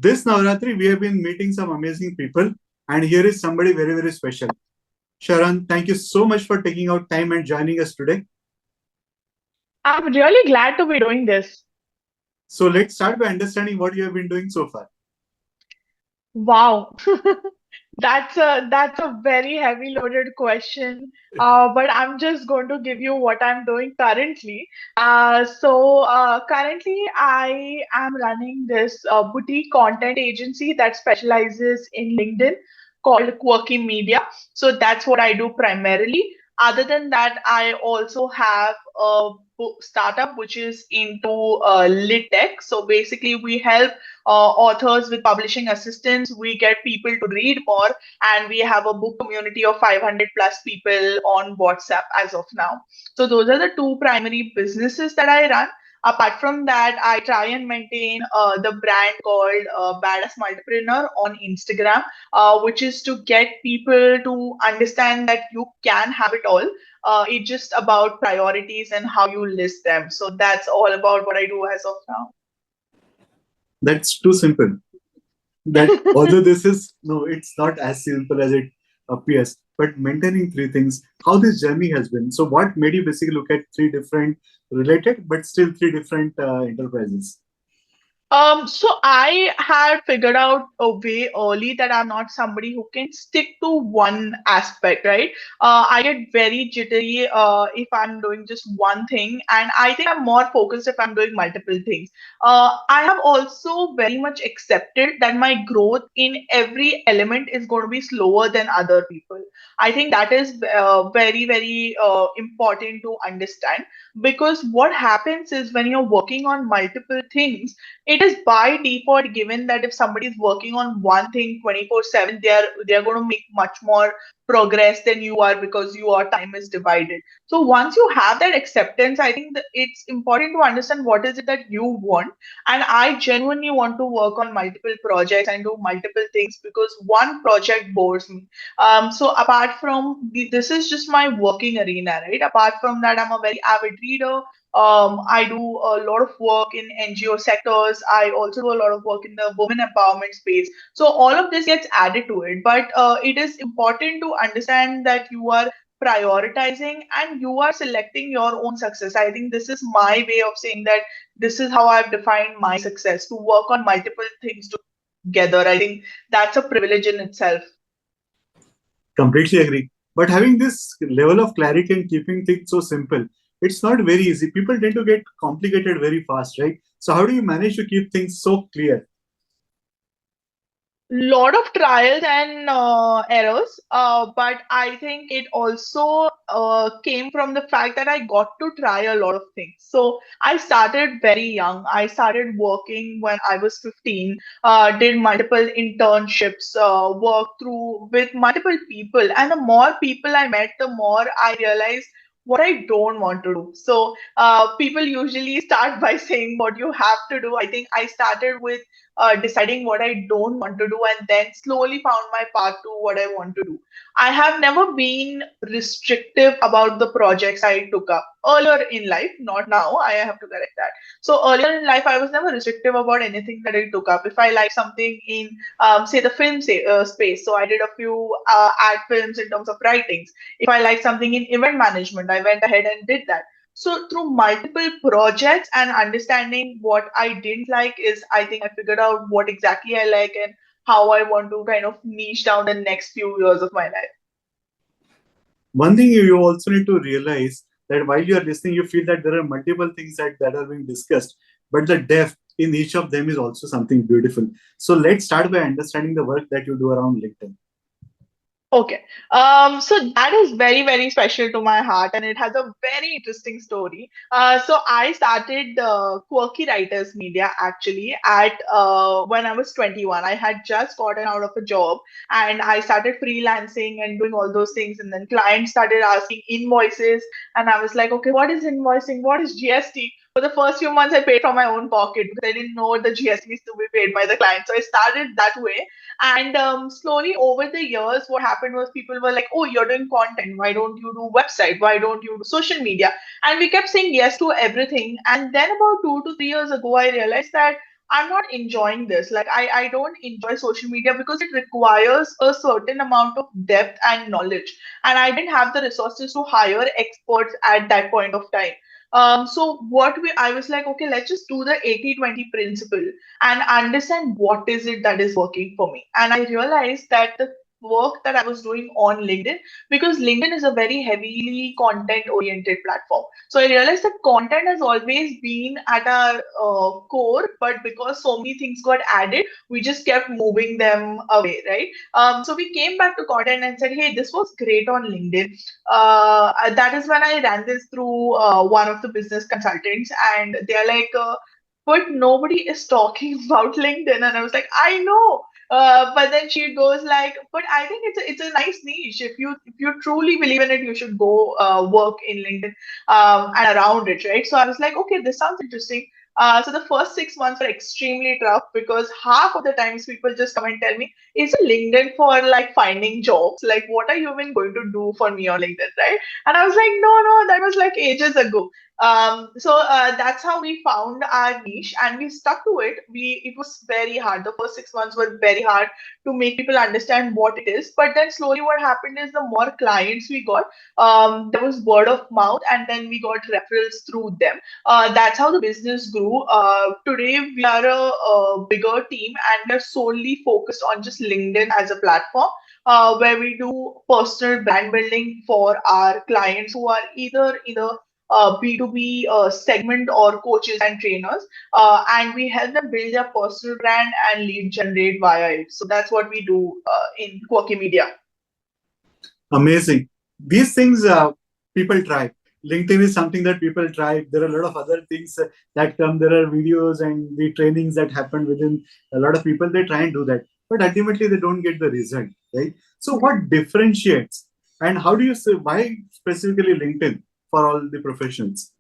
This Navaratri, we have been meeting some amazing people, and here is somebody very, very special. Sharon, thank you so much for taking out time and joining us today. I'm really glad to be doing this. So let's start by understanding what you have been doing so far. Wow. That's a very heavy loaded question. But I'm just going to give you what I'm doing currently. Currently I am running this boutique content agency that specializes in LinkedIn called Quirky Media. So that's what I do primarily. Other than that, I also have a startup which is into lit tech. So basically, we help authors with publishing assistance. We get people to read more, and we have a book community of 500 plus people on WhatsApp as of now. So those are the two primary businesses that I run. Apart from that, I try and maintain the brand called Badass Multipreneur on Instagram, which is to get people to understand that you can have it all. It's just about priorities and how you list them. So that's all about what I do as of That's too simple. That although this is no, it's not as simple as it appears. But maintaining three things, how this journey has been. So, what made you basically look at three different related but still three different enterprises? So I had figured out a way early that I'm not somebody who can stick to one aspect, right? I get very jittery if I'm doing just one thing, and I think I'm more focused if I'm doing multiple things. I have also very much accepted that my growth in every element is going to be slower than other people. I think that is very important to understand, because what happens is when you're working on multiple things, it is by default given that if somebody is working on one thing 24/7, they are going to make much more progress than you are, because your time is divided. So once you have that acceptance, I think that it's important to understand what is it that you want. And I genuinely want to work on multiple projects and do multiple things, because one project bores me. So apart from this is just my working arena, right? Apart from that, I'm a very avid reader. I do a lot of work in NGO sectors. I also do a lot of work in the women empowerment space. So all of this gets added to it. But it is important to understand that you are prioritizing and you are selecting your own success. I think this is my way of saying that this is how I've defined my success, to work on multiple things together. I think that's a privilege in itself. Completely agree. But having this level of clarity and keeping things so simple, it's not very easy. People tend to get complicated very fast, right? So, how do you manage to keep things so clear? Lot of trials and errors, but I think it also came from the fact that I got to try a lot of things. So I started very young. I started working when I was 15, did multiple internships, worked through with multiple people, and the more people I met, the more I realized what I don't want to do. So people usually start by saying what you have to do. I think I started with deciding what I don't want to do, and then slowly found my path to what I want to do. I have never been restrictive about the projects I took up earlier in life, not now. I have to correct that. So earlier in life, I was never restrictive about anything that I took up. If I like something in, say, the space, so I did a few ad films in terms of writings. If I like something in event management, I went ahead and did that. So through multiple projects and understanding what I didn't like, is I think I figured out what exactly I like and how I want to kind of niche down the next few years of my life. One thing you also need to realize that while you are listening, you feel that there are multiple things that are being discussed, but the depth in each of them is also something beautiful. So, let's start by understanding the work that you do around LinkedIn. Okay. So that is very special to my heart, and it has a very interesting story. So I started Quirky Writers Media actually at when I was 21. I had just gotten out of a job, and I started freelancing and doing all those things. And then clients started asking invoices, and I was like, okay, what is invoicing? What is GST? For the first few months, I paid from my own pocket because I didn't know the GST is to be paid by the client. So I started that way, and slowly over the years, what happened was people were like, oh, you're doing content. Why don't you do website? Why don't you do social media? And we kept saying yes to everything. And then about 2 to 3 years ago, I realized that I'm not enjoying this. Like I don't enjoy social media because it requires a certain amount of depth and knowledge. And I didn't have the resources to hire experts at that point of time. So I was like, okay, let's just do the 80-20 principle and understand what is it that is working for me. And I realized that the work that I was doing on LinkedIn, because LinkedIn is a very heavily content oriented platform. So I realized that content has always been at our core, but because so many things got added, we just kept moving them away, right? So we came back to content and said, hey, this was great on LinkedIn. That is when I ran this through one of the business consultants, and they're like, but nobody is talking about LinkedIn. And I was like, I know. But then she goes like, but I think it's a nice niche. If you truly believe in it, you should go work in LinkedIn and around it, right? So I was like, okay, this sounds interesting. So the first 6 months were extremely tough because half of the times people just come and tell me, is it LinkedIn for like finding jobs? Like, what are you even going to do for me on LinkedIn, right? And I was like, no, no, that was like ages ago. So that's how we found our niche and we stuck to it. It was very hard. The first 6 months were very hard to make people understand what it is. But then slowly, what happened is the more clients we got, there was word of mouth, and then we got referrals through them. That's how the business grew. Today, we are a bigger team and we're solely focused on just LinkedIn as a platform. Where we do personal brand building for our clients who are either in the B2B segment or coaches and trainers. And we help them build their personal brand and lead generate via it. So that's what we do in Quirky Media. Amazing. These things people try. LinkedIn is something that people try. There are a lot of other things that come. There are videos and the trainings that happen within a lot of people. They try and do that, but ultimately they don't get the result, right? So, what differentiates, and how do you say why specifically LinkedIn for all the professions?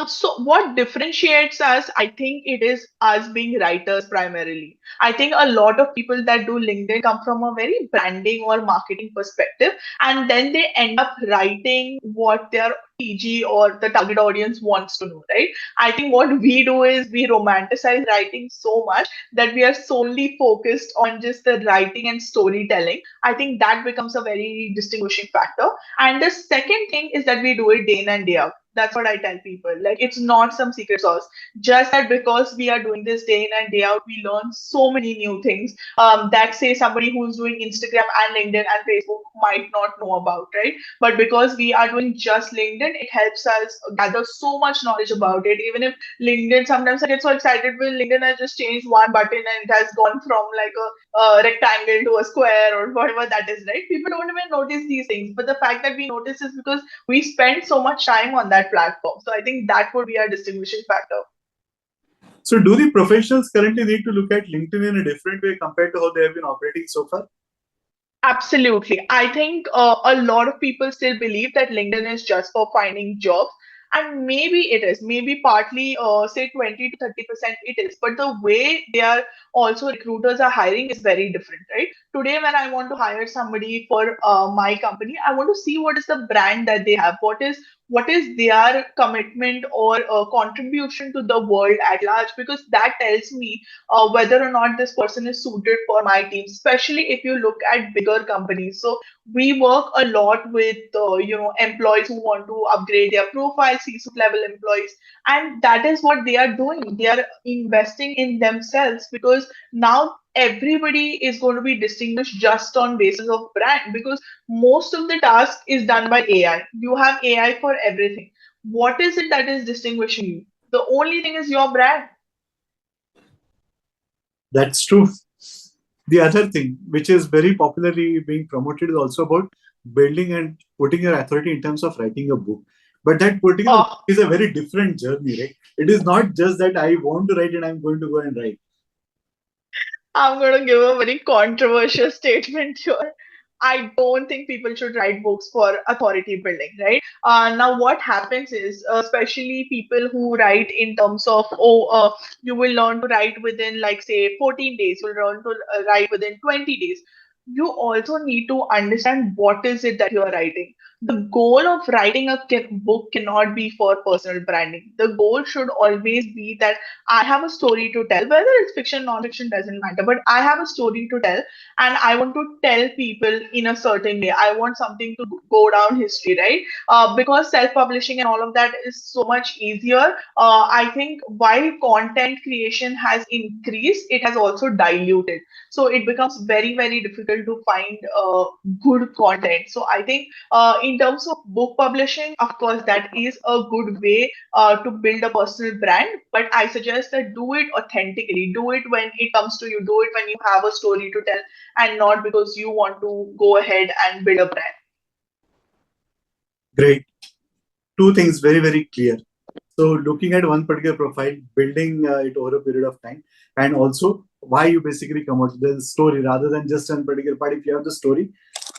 So what differentiates us, I think it is us being writers primarily. I think a lot of people that do LinkedIn come from a very branding or marketing perspective, and then they end up writing what their TG or the target audience wants to know, right? I think what we do is we romanticize writing so much that we are solely focused on just the writing and storytelling. I think that becomes a very distinguishing factor. And the second thing is that we do it day in and day out. That's what I tell people. Like, it's not some secret sauce. Just that because we are doing this day in and day out, we learn so many new things that say somebody who's doing Instagram and LinkedIn and Facebook might not know about, right? But because we are doing just LinkedIn, it helps us gather so much knowledge about it. Even if LinkedIn, sometimes I get so excited with LinkedIn, I just changed one button and it has gone from like a rectangle to a square or whatever that is, right? People don't even notice these things. But the fact that we notice is because we spend so much time on that platform. So I think that would be our distinguishing factor. So, do the professionals currently need to look at LinkedIn in a different way compared to how they have been operating so far? Absolutely. I think a lot of people still believe that LinkedIn is just for finding jobs. And maybe it is, maybe partly, say 20 to 30% it is. But the way they are also recruiters are hiring is very different, right? Today, when I want to hire somebody for my company, I want to see what is the brand that they have, what is their commitment or contribution to the world at large, because that tells me whether or not this person is suited for my team, especially if you look at bigger companies. So we work a lot with employees who want to upgrade their profile, C-suite level employees, and that is what they are doing. They are investing in themselves because now everybody is going to be distinguished just on basis of brand, because most of the task is done by AI. You have AI for everything. What is it that is distinguishing you? The only thing is your brand. That's true. The other thing, which is very popularly being promoted, is also about building and putting your authority in terms of writing a book. But that particular book Oh, is a very different journey, right? It is not just that I want to write and I'm going to go and write. I'm going to give a very controversial statement here. I don't think people should write books for authority building, right? Now, what happens is, especially people who write in terms of, you will learn to write within, like, say, 14 days, you'll learn to write within 20 days. You also need to understand what is it that you are writing. the goal of writing a book cannot be for personal branding. The goal should always be that I have a story to tell, whether it's fiction, non-fiction, doesn't matter, but I have a story to tell, and I want to tell people in a certain way. I want something to go down history, right? Because self-publishing and all of that is so much easier. I think while content creation has increased, it has also diluted. So it becomes very, very difficult to find good content. So I think in terms of book publishing, of course, that is a good way to build a personal brand. But I suggest that do it authentically. Do it when it comes to you. Do it when you have a story to tell, and not because you want to go ahead and build a brand. Great. Two things very, very clear. So looking at one particular profile, building it over a period of time, and also why you basically come out with the story rather than just one particular part. If you have the story,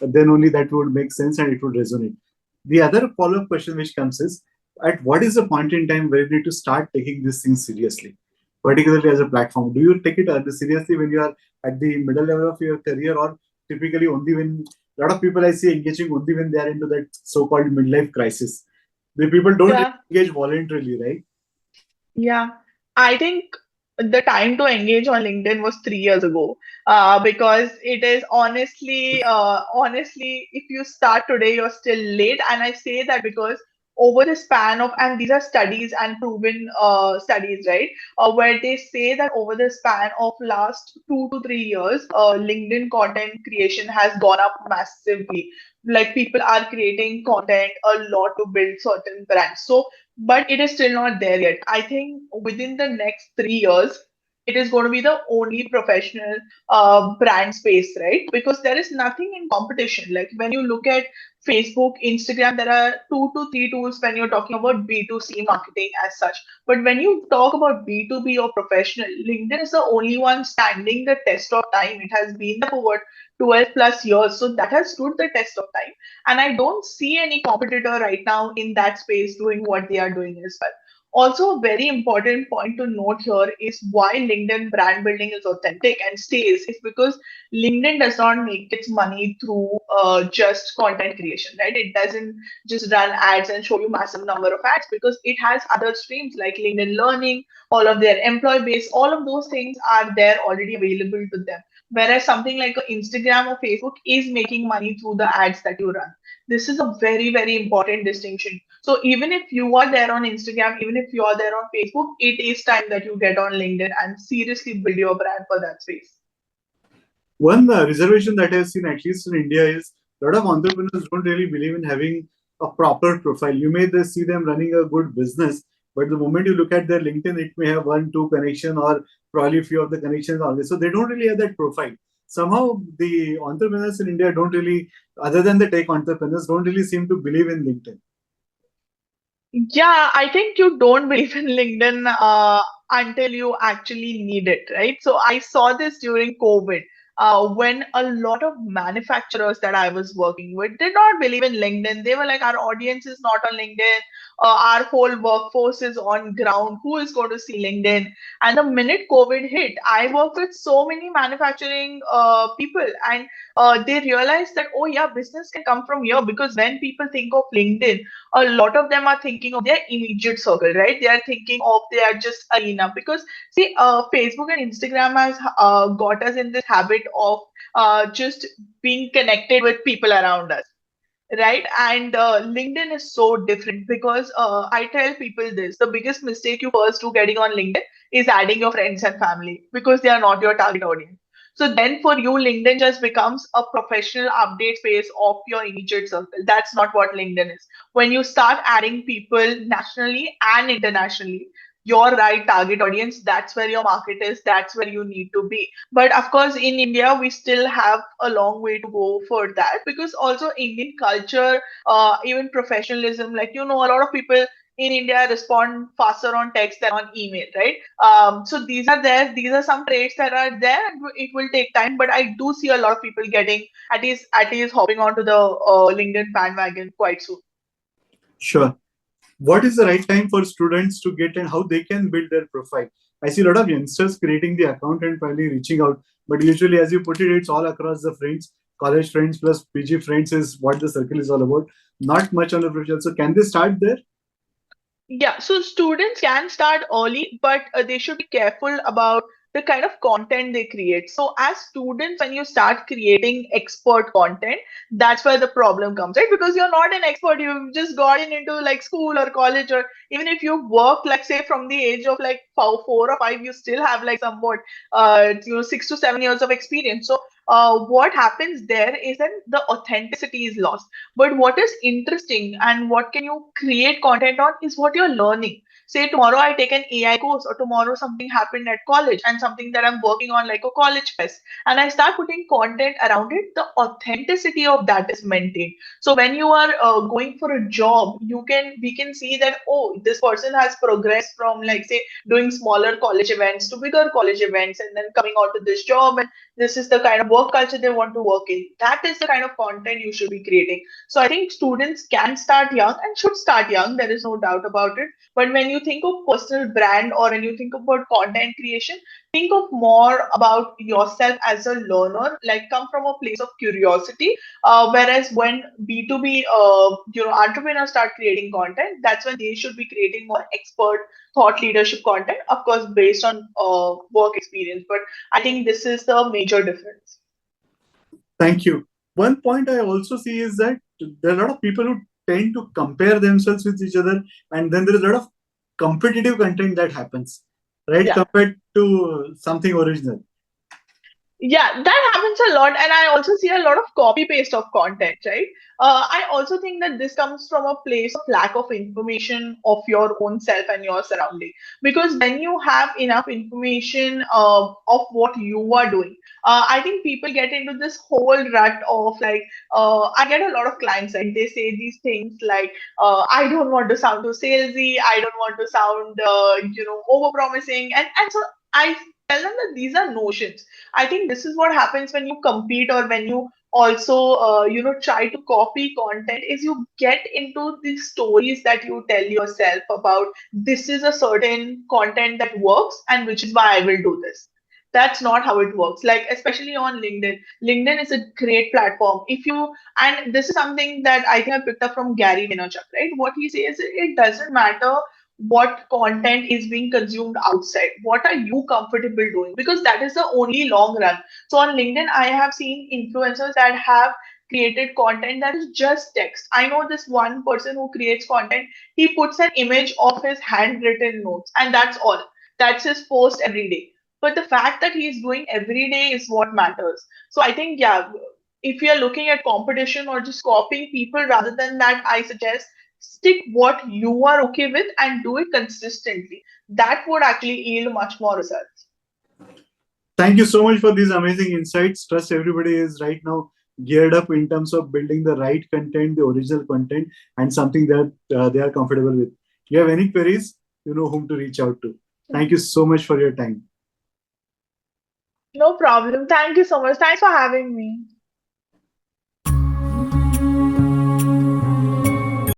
then only that would make sense and it would resonate. The other follow-up question which comes is, at what is the point in time where you need to start taking these things seriously, particularly as a platform? Do you take it seriously when you are at the middle level of your career, or typically only when a lot of people I see engaging only when they are into that so-called midlife crisis? The people don't Yeah. engage voluntarily, right? Yeah, I think the time to engage on LinkedIn was 3 years ago. Because it is honestly, if you start today, you're still late. And I say that because over the span of, and these are studies and proven studies, right? Where they say that over the span of last 2 to 3 years, LinkedIn content creation has gone up massively. Like people are creating content a lot to build certain brands. So but it is still not there yet. I think within the next 3 years, it is going to be the only professional brand space, right? Because there is nothing in competition. Like when you look at Facebook, Instagram, there are 2 to 3 tools when you're talking about B2C marketing as such. But when you talk about B2B or professional, LinkedIn is the only one standing the test of time. It has been there for what, 12 plus years. So that has stood the test of time. And I don't see any competitor right now in that space doing what they are doing as well. Also, a very important point to note here is why LinkedIn brand building is authentic and stays is because LinkedIn does not make its money through just content creation, right? It doesn't just run ads and show you massive number of ads because it has other streams like LinkedIn Learning, all of their employee base, all of those things are there already available to them. Whereas something like Instagram or Facebook is making money through the ads that you run. This is a very, very important distinction. So even if you are there on Instagram, even if you are there on Facebook, it is time that you get on LinkedIn and seriously build your brand for that space. One reservation that I've seen, at least in India, is a lot of entrepreneurs don't really believe in having a proper profile. You may just see them running a good business, but the moment you look at their LinkedIn, it may have one, two connection, or probably a few of the connections always. So they don't really have that profile. Somehow the entrepreneurs in India don't really, other than the tech entrepreneurs, don't really seem to believe in LinkedIn. Yeah, I think you don't believe in LinkedIn until you actually need it, right? So I saw this during COVID. When a lot of manufacturers that I was working with did not believe in LinkedIn. They were like, our audience is not on LinkedIn. Our whole workforce is on ground. Who is going to see LinkedIn? And the minute COVID hit, I work with so many manufacturing people, and they realized that, oh, yeah, business can come from here because when people think of LinkedIn, a lot of them are thinking of their immediate circle, right? They are thinking of their just arena because see, Facebook and Instagram has got us in this habit of just being connected with people around us. Right. And LinkedIn is so different because I tell people this, the biggest mistake you first do getting on LinkedIn is adding your friends and family because they are not your target audience. So then for you, LinkedIn just becomes a professional update space of your immediate circle. That's not what LinkedIn is. When you start adding people nationally and internationally, your right target audience, that's where your market is, that's where you need to be. But of course, in India, we still have a long way to go for that because also Indian culture, even professionalism, like, a lot of people in India respond faster on text than on email, right? So these are there. These are some traits that are there. And it will take time, but I do see a lot of people getting at least hopping onto the LinkedIn bandwagon quite soon. Sure. What is the right time for students to get and how they can build their profile? I see a lot of youngsters creating the account and finally reaching out, but usually, as you put it, it's all across the friends. college friends plus PG friends is what the circle is all about. Not much on the professional. So can they start there? Yeah, so students can start early, but they should be careful about the kind of content they create. So, as students, when you start creating expert content, that's where the problem comes, right? Because you're not an expert, you've just gotten into like school or college, or even if you work, like say from the age of like 4 or 5, you still have like somewhat, 6 to 7 years of experience. So, what happens there is that the authenticity is lost. But what is interesting and what can you create content on is what you're learning. Say tomorrow I take an AI course, or tomorrow something happened at college and something that I'm working on like a college fest, and I start putting content around it. The authenticity of that is maintained. So when you are going for a job, we can see that, oh, this person has progressed from like say doing smaller college events to bigger college events, and then coming on to this job, and this is the kind of work culture they want to work in. That is the kind of content you should be creating. So I think students can start young and should start young. There is no doubt about it. But when you think of personal brand or when you think about content creation, think of more about yourself as a learner, like come from a place of curiosity. Whereas when B2B, entrepreneurs start creating content, that's when they should be creating more expert thought leadership content, of course, based on work experience. But I think this is the major difference. Thank you. One point I also see is that there are a lot of people who tend to compare themselves with each other, and then there is a lot of competitive content that happens, right? Yeah. Compared to something original. Yeah, that happens a lot, and I also see a lot of copy paste of content, right? I also think that this comes from a place of lack of information of your own self and your surrounding. Because when you have enough information of what you are doing, I think people get into this whole rut of like, I get a lot of clients, like they say these things like, I don't want to sound too salesy, I don't want to sound, over promising, and so I tell them that these are notions. I think this is what happens when you compete or when you also, try to copy content is you get into the stories that you tell yourself about this is a certain content that works and which is why I will do this. That's not how it works. Like, especially on LinkedIn. LinkedIn is a great platform. And this is something that I think I picked up from Gary Vaynerchuk, right? What he says, it doesn't matter what content is being consumed outside. What are you comfortable doing? Because that is the only long run. So on LinkedIn, I have seen influencers that have created content that is just text. I know this one person who creates content, he puts an image of his handwritten notes, and that's all. That's his post every day. But the fact that he is doing every day is what matters. So I think, yeah, if you're looking at competition or just copying people rather than that, I suggest stick what you are okay with and do it consistently. That would actually yield much more results. Thank you so much for these amazing insights. Trust everybody is right now geared up in terms of building the right content, the original content, and something that they are comfortable with. If you have any queries, you know whom to reach out to. Thank you so much for your time. No problem. Thank you so much. Thanks for having me.